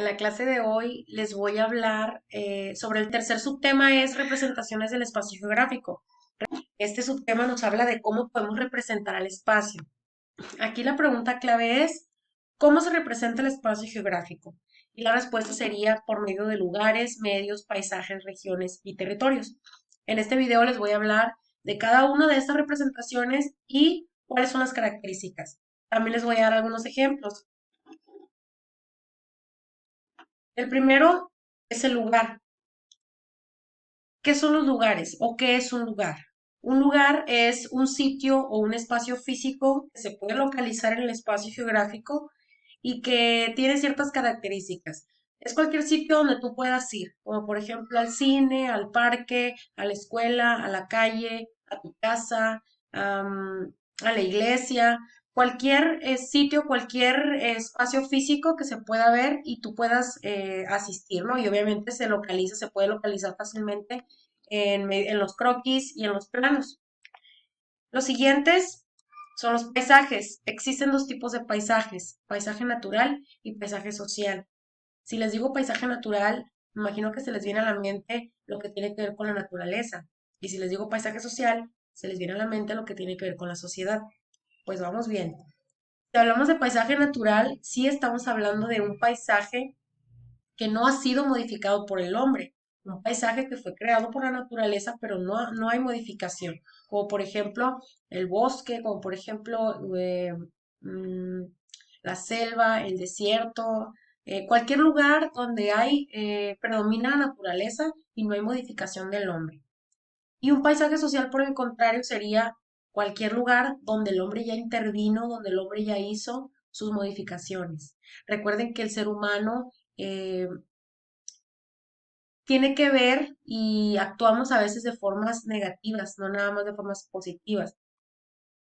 En la clase de hoy les voy a hablar sobre el tercer subtema, es representaciones del espacio geográfico. Este subtema nos habla de cómo podemos representar al espacio. Aquí la pregunta clave es, ¿cómo se representa el espacio geográfico? Y la respuesta sería por medio de lugares, medios, paisajes, regiones y territorios. En este video les voy a hablar de cada una de estas representaciones y cuáles son las características. También les voy a dar algunos ejemplos. El primero es el lugar. ¿Qué son los lugares o qué es un lugar? Un lugar es un sitio o un espacio físico que se puede localizar en el espacio geográfico y que tiene ciertas características. Es cualquier sitio donde tú puedas ir, como por ejemplo al cine, al parque, a la escuela, a la calle, a tu casa, a la iglesia, cualquier sitio, cualquier espacio físico que se pueda ver y tú puedas asistir, ¿no? Y obviamente se puede localizar fácilmente en los croquis y en los planos. Los siguientes son los paisajes. Existen dos tipos de paisajes, paisaje natural y paisaje social. Si les digo paisaje natural, me imagino que se les viene a la mente lo que tiene que ver con la naturaleza. Y si les digo paisaje social, se les viene a la mente lo que tiene que ver con la sociedad. Pues vamos bien. Si hablamos de paisaje natural, sí estamos hablando de un paisaje que no ha sido modificado por el hombre, un paisaje que fue creado por la naturaleza, pero no hay modificación, como por ejemplo el bosque, como por ejemplo mm, la selva, el desierto, cualquier lugar donde predomina la naturaleza y no hay modificación del hombre. Y un paisaje social, por el contrario, sería cualquier lugar donde el hombre ya intervino, donde el hombre ya hizo sus modificaciones. Recuerden que el ser humano tiene que ver y actuamos a veces de formas negativas, no nada más de formas positivas.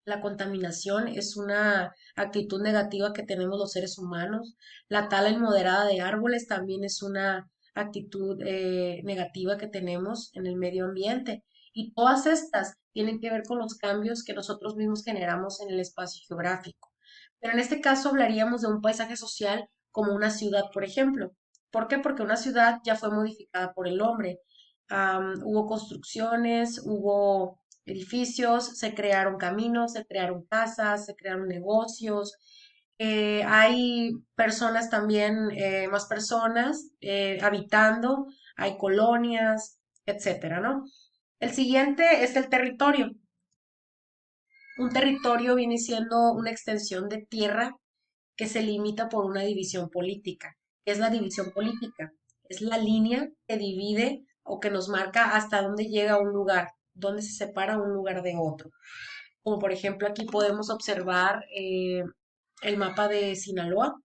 La contaminación es una actitud negativa que tenemos los seres humanos. La tala inmoderada de árboles también es una actitud negativa que tenemos en el medio ambiente. Y todas estas tienen que ver con los cambios que nosotros mismos generamos en el espacio geográfico. Pero en este caso hablaríamos de un paisaje social como una ciudad, por ejemplo. ¿Por qué? Porque una ciudad ya fue modificada por el hombre. Hubo construcciones, hubo edificios, se crearon caminos, se crearon casas, se crearon negocios. Hay personas también, más personas habitando, hay colonias, etcétera, ¿no? El siguiente es el territorio. Un territorio viene siendo una extensión de tierra que se limita por una división política. ¿Qué es la división política? Es la línea que divide o que nos marca hasta dónde llega un lugar, dónde se separa un lugar de otro. Como por ejemplo aquí podemos observar el mapa de Sinaloa.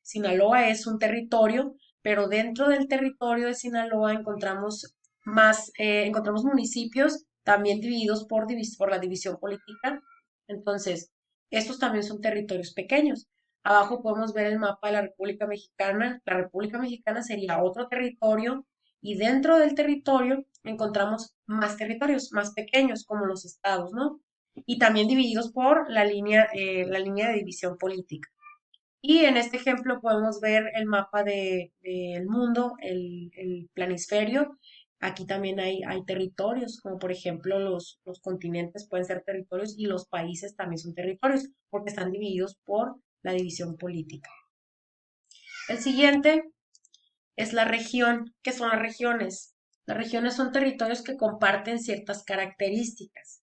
Sinaloa es un territorio, pero dentro del territorio de Sinaloa encontramos municipios también divididos por la división política. Entonces, estos también son territorios pequeños. Abajo podemos ver el mapa de la República Mexicana. La República Mexicana sería otro territorio y dentro del territorio encontramos más territorios, más pequeños, como los estados, ¿no? Y también divididos por la línea de división política. Y en este ejemplo podemos ver el mapa del mundo, el planisferio. Aquí también hay territorios, como por ejemplo los continentes pueden ser territorios y los países también son territorios, porque están divididos por la división política. El siguiente es la región. ¿Qué son las regiones? Las regiones son territorios que comparten ciertas características.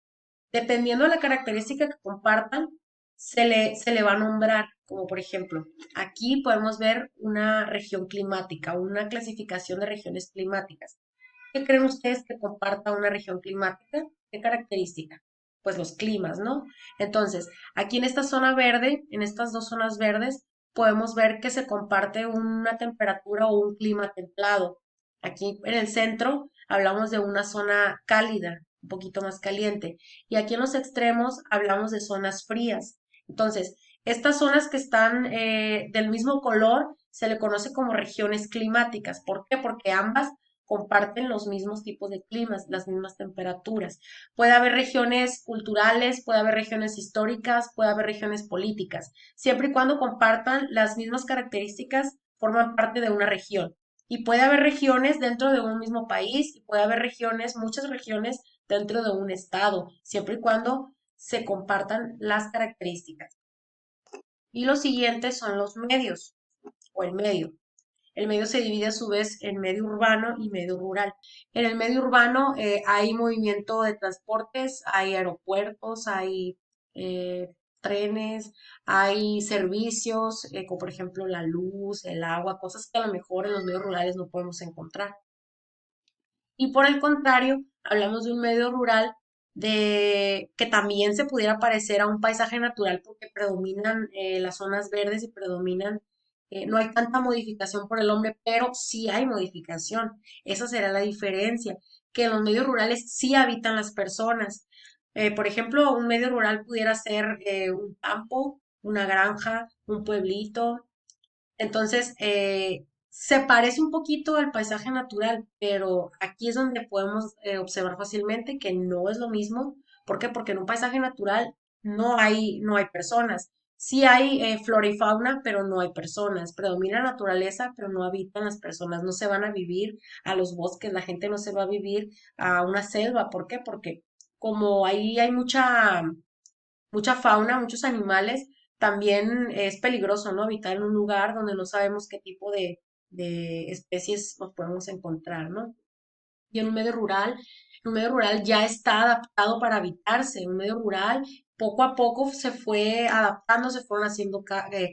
Dependiendo de la característica que compartan, se le va a nombrar, como por ejemplo, aquí podemos ver una región climática, una clasificación de regiones climáticas. ¿Qué creen ustedes que comparta una región climática? ¿Qué característica? Pues los climas, ¿no? Entonces, aquí en esta zona verde, en estas dos zonas verdes, podemos ver que se comparte una temperatura o un clima templado. Aquí en el centro hablamos de una zona cálida, un poquito más caliente. Y aquí en los extremos hablamos de zonas frías. Entonces, estas zonas que están del mismo color se le conoce como regiones climáticas. ¿Por qué? Porque ambas comparten los mismos tipos de climas, las mismas temperaturas. Puede haber regiones culturales, puede haber regiones históricas, puede haber regiones políticas, siempre y cuando compartan las mismas características forman parte de una región. Y puede haber regiones dentro de un mismo país y puede haber regiones, muchas regiones dentro de un estado, siempre y cuando se compartan las características. Y los siguientes son los medios o el medio. El medio se divide a su vez en medio urbano y medio rural. En el medio urbano hay movimiento de transportes, hay aeropuertos, hay trenes, hay servicios, como por ejemplo la luz, el agua, cosas que a lo mejor en los medios rurales no podemos encontrar. Y por el contrario, hablamos de un medio rural de que también se pudiera parecer a un paisaje natural porque predominan las zonas verdes y predominan, no hay tanta modificación por el hombre, pero sí hay modificación. Esa será la diferencia, que en los medios rurales sí habitan las personas. Por ejemplo, un medio rural pudiera ser un campo, una granja, un pueblito, entonces, se parece un poquito al paisaje natural, pero aquí es donde podemos observar fácilmente que no es lo mismo. ¿Por qué? Porque en un paisaje natural no hay personas. Sí hay flora y fauna, pero no hay personas. Predomina la naturaleza, pero no habitan las personas. No se van a vivir a los bosques, la gente no se va a vivir a una selva. ¿Por qué? Porque como ahí hay mucha fauna, muchos animales, también es peligroso, ¿no? Habitar en un lugar donde no sabemos qué tipo de especies nos podemos encontrar, ¿no? Y en un medio rural ya está adaptado para habitarse. En un medio rural, poco a poco se fue adaptando, se fueron haciendo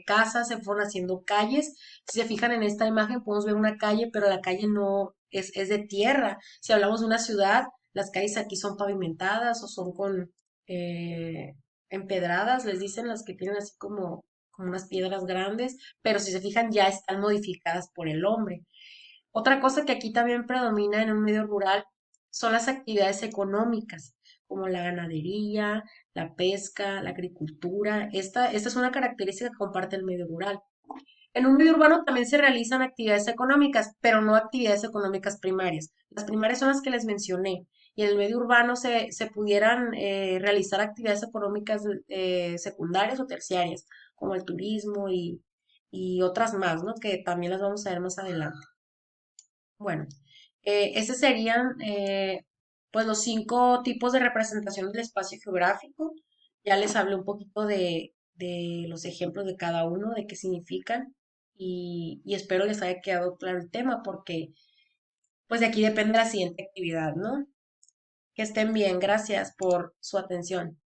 casas, se fueron haciendo calles. Si se fijan en esta imagen, podemos ver una calle, pero la calle no es de tierra. Si hablamos de una ciudad, las calles aquí son pavimentadas o son con eh, empedradas, les dicen las que tienen así como unas piedras grandes, pero si se fijan, ya están modificadas por el hombre. Otra cosa que aquí también predomina en un medio rural son las actividades económicas, como la ganadería, la pesca, la agricultura. Esta es una característica que comparte el medio rural. En un medio urbano también se realizan actividades económicas, pero no actividades económicas primarias. Las primarias son las que les mencioné. Y en el medio urbano se pudieran realizar actividades económicas secundarias o terciarias, como el turismo y otras más, ¿no? Que también las vamos a ver más adelante. Bueno, esos serían pues los 5 tipos de representación del espacio geográfico. Ya les hablé un poquito de los ejemplos de cada uno, de qué significan y espero les haya quedado claro el tema porque pues de aquí depende la siguiente actividad, ¿no? Que estén bien, gracias por su atención.